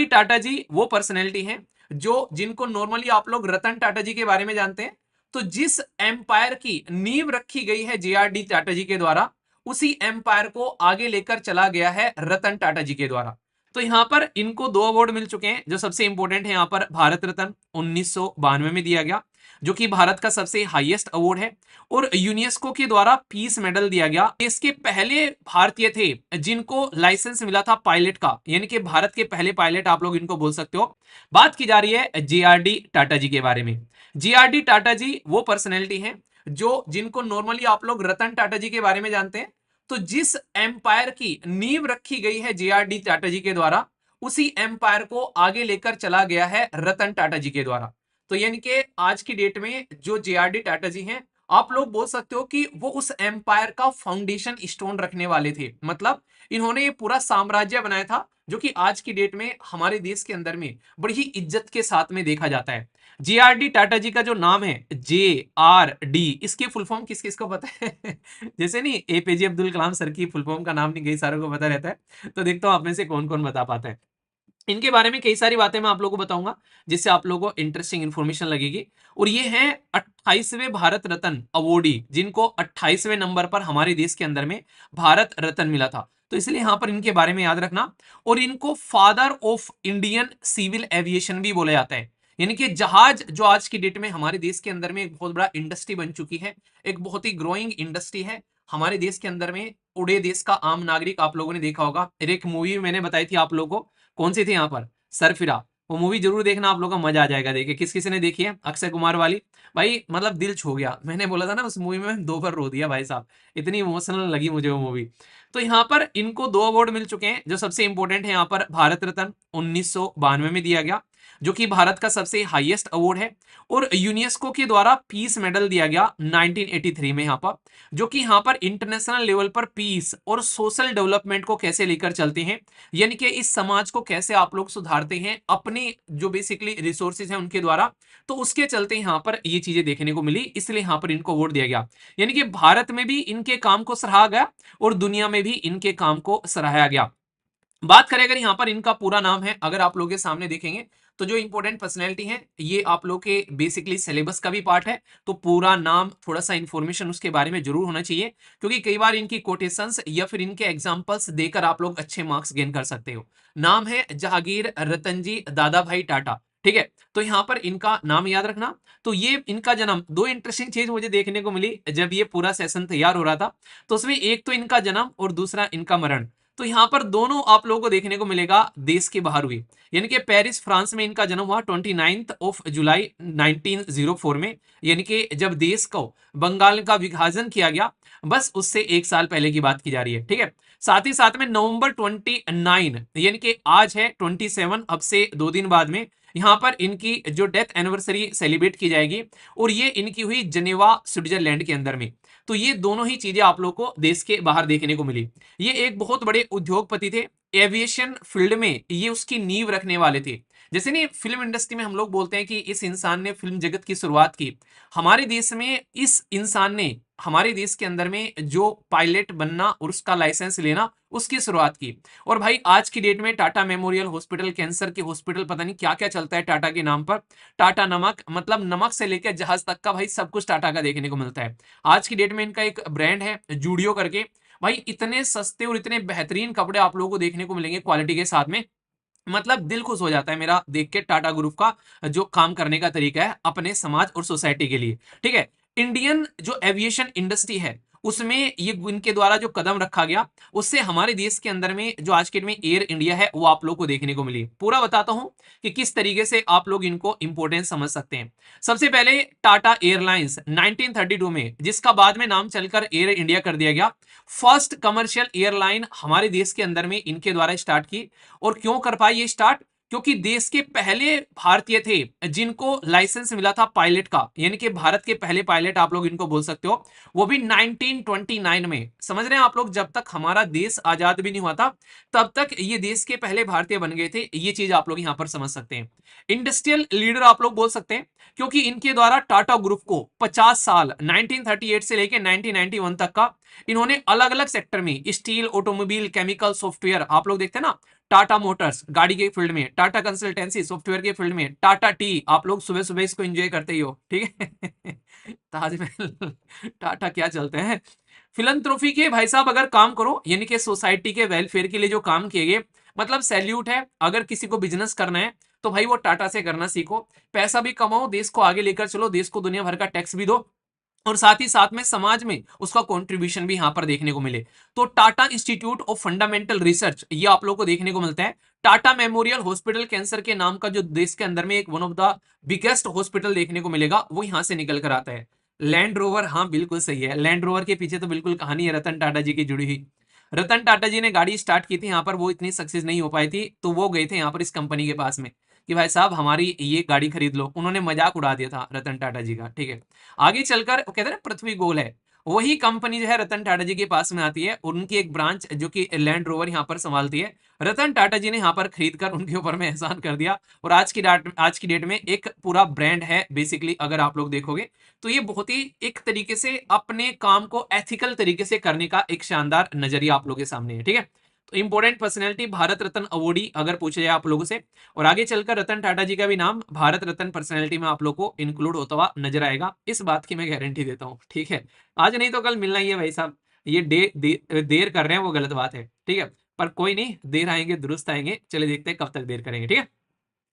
टाटा जी वो पर्सनैलिटी हैं जो जिनको नॉर्मली आप लोग रतन टाटा जी के बारे में जानते हैं। तो जिस एम्पायर की नींव रखी गई है जेआरडी टाटा जी के द्वारा, उसी एम्पायर को आगे लेकर चला गया है रतन टाटा जी के द्वारा। तो यहां पर इनको 2 अवार्ड मिल चुके हैं। जो सबसे इंपॉर्टेंट है, यहां पर भारत रत्न 1992 में दिया गया, जो कि भारत का सबसे हाईएस्ट अवार्ड है। और यूनेस्को के द्वारा पीस मेडल दिया गया। इसके पहले भारतीय थे जिनको लाइसेंस मिला था पायलट का, यानी कि भारत के पहले पायलट आप लोग इनको बोल सकते हो। बात की जा रही है जेआरडी टाटा जी के बारे में। जेआरडी टाटा जी वो पर्सनैलिटी हैं जो जिनको नॉर्मली आप लोग रतन टाटा जी के बारे में जानते हैं। तो जिस एम्पायर की नींव रखी गई है जेआरडी टाटा जी के द्वारा, उसी एम्पायर को आगे लेकर चला गया है रतन टाटा जी के द्वारा। तो यानी कि आज की डेट में जो जेआरडी टाटा जी हैं, आप लोग बोल सकते हो कि वो उस एम्पायर का फाउंडेशन स्टोन रखने वाले थे। मतलब इन्होंने ये पूरा साम्राज्य बनाया था, जो कि आज की डेट में हमारे देश के अंदर में बड़ी ही इज्जत के साथ में देखा जाता है। जेआरडी टाटा जी का जो नाम है JRD, इसकी फुल फॉर्म किस किस को पता है? जैसे नहीं APJ अब्दुल कलाम सर की फुल फॉर्म का नाम नहीं कई सारों को पता रहता है। तो देखता हूं आप में से कौन कौन बता पाता है। इनके बारे में कई सारी बातें मैं आप लोगों को बताऊंगा, जिससे आप लोगों को इंटरेस्टिंग इंफॉर्मेशन लगेगी। और ये हैं 28वें भारत रत्न अवॉर्डी, जिनको 28वें नंबर पर हमारे देश के अंदर में भारत रत्न मिला था। तो इसलिए यहां पर इनके बारे में याद रखना। और इनको father of Indian civil aviation भी बोला जाता है। यानी कि जहाज जो आज की डेट में हमारे देश के अंदर में एक बहुत बड़ा इंडस्ट्री बन चुकी है, एक बहुत ही ग्रोइंग इंडस्ट्री है हमारे देश के अंदर में। उड़े देश का आम नागरिक आप लोगों ने देखा होगा। एक मूवी मैंने बताई थी आप लोगों को, कौन सी थी यहाँ पर, सरफिरा। वो मूवी जरूर देखना, आप लोगों का मजा आ जाएगा देखे। किस किसी ने देखी है? अक्षय कुमार वाली। भाई मतलब दिल छू गया। मैंने बोला था ना उस मूवी में 2 बार रो दिया भाई साहब, इतनी इमोशनल लगी मुझे वो मूवी। तो यहाँ पर इनको 2 अवार्ड मिल चुके हैं। जो सबसे इंपॉर्टेंट है, यहाँ पर भारत रत्न 1992 में दिया गया, जो कि भारत का सबसे हाईएस्ट अवार्ड है। और यूनेस्को के द्वारा पीस मेडल दिया गया 1983 में यहाँ पर, जो कि यहाँ पर इंटरनेशनल लेवल पर पीस और सोशल डेवलपमेंट को कैसे लेकर चलते हैं, यानी कि इस समाज को कैसे आप लोग सुधारते हैं अपने जो बेसिकली रिसोर्सेज हैं उनके द्वारा। तो उसके चलते यहाँ पर ये चीजें देखने को मिली, इसलिए यहाँ पर इनको वोट दिया गया। यानी कि भारत में भी इनके काम को सराहा गया और दुनिया में भी इनके काम को सराहाया गया। बात करें अगर यहाँ पर इनका पूरा नाम है, अगर आप लोगों के सामने देखेंगे तो जो इंपॉर्टेंट पर्सनैलिटी है, ये आप लोग के बेसिकली सिलेबस का भी पार्ट है। तो पूरा नाम, थोड़ा सा इंफॉर्मेशन उसके बारे में जरूर होना चाहिए, क्योंकि कई बार इनकी कोटेशंस या फिर इनके एग्जांपल्स देकर आप लोग अच्छे मार्क्स गेन कर सकते हो। नाम है जहांगीर रतनजी दादा भाई टाटा। ठीक है, तो यहाँ पर इनका नाम याद रखना। तो ये इनका जन्म, 2 इंटरेस्टिंग चीज मुझे देखने को मिली जब ये पूरा सेशन तैयार हो रहा था। तो उसमें एक तो इनका जन्म और दूसरा इनका मरण। तो यहां पर दोनों आप लोगों को देखने को मिलेगा देश के बाहर हुई। यानी कि पेरिस फ्रांस में इनका जन्म हुआ 29 जुलाई 1904 में। यानी कि जब देश को बंगाल का विभाजन किया गया, बस उससे 1 साल पहले की बात की जा रही है। ठीक है, साथ ही साथ में नवंबर 29, यानी कि आज है 27, अब से 2 दिन बाद में यहां पर इनकी जो डेथ एनिवर्सरी सेलिब्रेट की जाएगी। और ये इनकी हुई जनेवा स्विट्जरलैंड के अंदर में। तो ये दोनों ही चीजें आप लोग को देश के बाहर देखने को मिली। ये एक बहुत बड़े उद्योगपति थे। एविएशन फील्ड में ये उसकी नींव रखने वाले थे। जैसे नहीं फिल्म इंडस्ट्री में हम लोग बोलते हैं कि इस इंसान ने फिल्म जगत की शुरुआत की, हमारे देश में इस इंसान ने हमारे देश के अंदर में जो पायलट बनना और उसका लाइसेंस लेना, उसकी शुरुआत की। और भाई आज की डेट में टाटा मेमोरियल हॉस्पिटल, कैंसर के हॉस्पिटल, पता नहीं क्या क्या चलता है टाटा के नाम पर। टाटा नमक, मतलब नमक से लेकर जहाज तक का भाई सब कुछ टाटा का देखने को मिलता है। आज की डेट में इनका एक ब्रांड है जूडियो करके। भाई इतने सस्ते और इतने बेहतरीन कपड़े आप लोगों को देखने को मिलेंगे क्वालिटी के साथ में। मतलब दिल खुश हो जाता है मेरा देख के टाटा ग्रुप का जो काम करने का तरीका है अपने समाज और सोसाइटी के लिए। ठीक है, इंडियन जो एविएशन इंडस्ट्री है उसमें ये इनके द्वारा जो कदम रखा गया, उससे हमारे देश के अंदर में जो आज के डेट में एयर इंडिया है वो आप लोग को देखने को मिली। पूरा बताता हूं कि किस तरीके से आप लोग इनको इंपोर्टेंस समझ सकते हैं। सबसे पहले टाटा एयरलाइंस 1932 में, जिसका बाद में नाम चलकर एयर इंडिया कर दिया गया, फर्स्ट कमर्शियल एयरलाइन हमारे देश के अंदर में इनके द्वारा स्टार्ट की। और क्यों कर पाई ये स्टार्ट? क्योंकि देश के पहले भारतीय थे जिनको लाइसेंस मिला था पायलट का, यानी कि भारत के पहले पायलट आप लोग इनको बोल सकते हो। वो भी 1929 में। समझ रहे हैं आप लोग, जब तक हमारा देश आजाद भी नहीं हुआ था तब तक ये देश के पहले भारतीय बन गए थे। ये चीज आप लोग यहां पर समझ सकते हैं। इंडस्ट्रियल लीडर आप लोग बोल सकते हैं, क्योंकि इनके द्वारा टाटा ग्रुप को 50 साल 1938 से लेकर 1991 तक का इन्होंने अलग अलग सेक्टर में, स्टील, ऑटोमोबाइल, केमिकल, सॉफ्टवेयर, आप लोग देखते हैं ना टाटा मोटर्स गाड़ी के फील्ड में, टाटा कंसल्टेंसी सॉफ्टवेयर के फील्ड में, टाटा टी आप लोग सुबह सुबह इसको एंजॉय करते ही हो, ठीक है। ताजमहल टाटा क्या चलते हैं। फिलंथ्रोफी के भाई साहब अगर काम करो, यानी कि सोसाइटी के वेलफेयर के लिए जो काम किए गए, मतलब सैल्यूट है। अगर किसी को बिजनेस करना है तो भाई वो टाटा से करना सीखो, पैसा भी कमाओ, देश को आगे लेकर चलो, देश को दुनिया भर का टैक्स भी दो, और साथ ही साथ में समाज में उसका कंट्रीब्यूशन भी यहां पर देखने को मिले। तो Tata institute of fundamental research ये आप लोगों को देखने को मिलता है। टाटा मेमोरियल हॉस्पिटल कैंसर के नाम का जो देश के अंदर में एक one of the biggest hospital देखने को मिलेगा, वो यहां से निकल कर आता है। लैंड रोवर, हाँ बिल्कुल सही है, लैंड रोवर के पीछे तो बिल्कुल कहानी है रतन टाटा जी की जुड़ी हुई। रतन टाटा जी ने गाड़ी स्टार्ट की थी यहाँ पर, वो इतनी सक्सेस नहीं हो पाई थी, तो वो गए थे यहाँ पर इस कंपनी के पास में कि भाई साहब हमारी ये गाड़ी खरीद लो। उन्होंने मजाक उड़ा दिया था रतन टाटा जी का, ठीक है। आगे चलकर वो कहते हैं पृथ्वी गोल है, वही कंपनी जो है रतन टाटा जी के पास में आती है, उनकी एक ब्रांच जो कि लैंड रोवर यहाँ पर संभालती है। रतन टाटा जी ने यहाँ पर खरीद कर उनके ऊपर में एहसान कर दिया, और आज की डेट में एक पूरा ब्रांड है बेसिकली। अगर आप लोग देखोगे तो ये बहुत ही एक तरीके से अपने काम को एथिकल तरीके से करने का एक शानदार नजरिया आप लोगों के सामने है, ठीक है। तो important personality Bharat Ratna awardee अगर पूछे जाए आप लोगों से, और आगे चलकर रतन टाटा जी का भी नाम भारत रत्न पर्सनैलिटी में आप लोग को इंक्लूड होता हुआ नजर आएगा, इस बात की मैं गारंटी देता हूं, ठीक है। आज नहीं तो कल मिलना ही है भाई साहब। ये देर कर रहे हैं वो गलत बात है, ठीक है, पर कोई नहीं, देर आएंगे दुरुस्त आएंगे, चले देखते हैं कब तक देर करेंगे, ठीक है।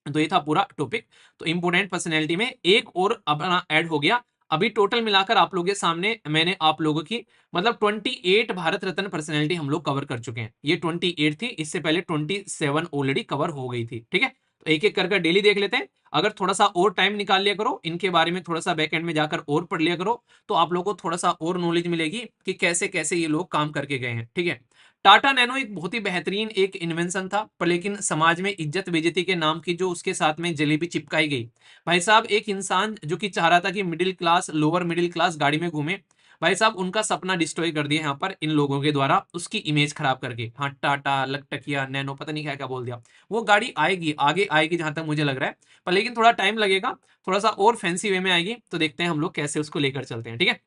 तो ये था पूरा टॉपिक। तो इंपोर्टेंट पर्सनैलिटी में एक और अपना ऐड हो गया। अभी टोटल मिलाकर आप लोगों के सामने मैंने आप लोगों की मतलब 28 भारत रत्न पर्सनैलिटी हम लोग कवर कर चुके हैं। ये 28 थी, इससे पहले 27 ऑलरेडी कवर हो गई थी, ठीक है। तो एक एक करके डेली देख लेते हैं। अगर थोड़ा सा और टाइम निकाल लिया करो, इनके बारे में थोड़ा सा बैकएंड में जाकर और पढ़ लिया करो, तो आप लोगों को थोड़ा सा और नॉलेज मिलेगी कि कैसे कैसे ये लोग काम करके गए हैं, ठीक है। टाटा नैनो एक बहुत ही बेहतरीन एक इन्वेंशन था, पर लेकिन समाज में इज्जत बेइज्जती के नाम की जो उसके साथ में जलेबी चिपकाई गई। भाई साहब एक इंसान जो कि चाह रहा था कि middle class lower middle class गाड़ी में घूमे, भाई साहब उनका सपना डिस्ट्रॉय कर दिया यहाँ पर इन लोगों के द्वारा, उसकी इमेज खराब करके। हाँ टाटा लकटकिया नैनो पता नहीं क्या क्या बोल दिया। वो गाड़ी आएगी, आगे आएगी जहां तक मुझे लग रहा है, पर लेकिन थोड़ा टाइम लगेगा, थोड़ा सा और फैंसी वे में आएगी। तो देखते हैं हम लोग कैसे उसको लेकर चलते हैं, ठीक है।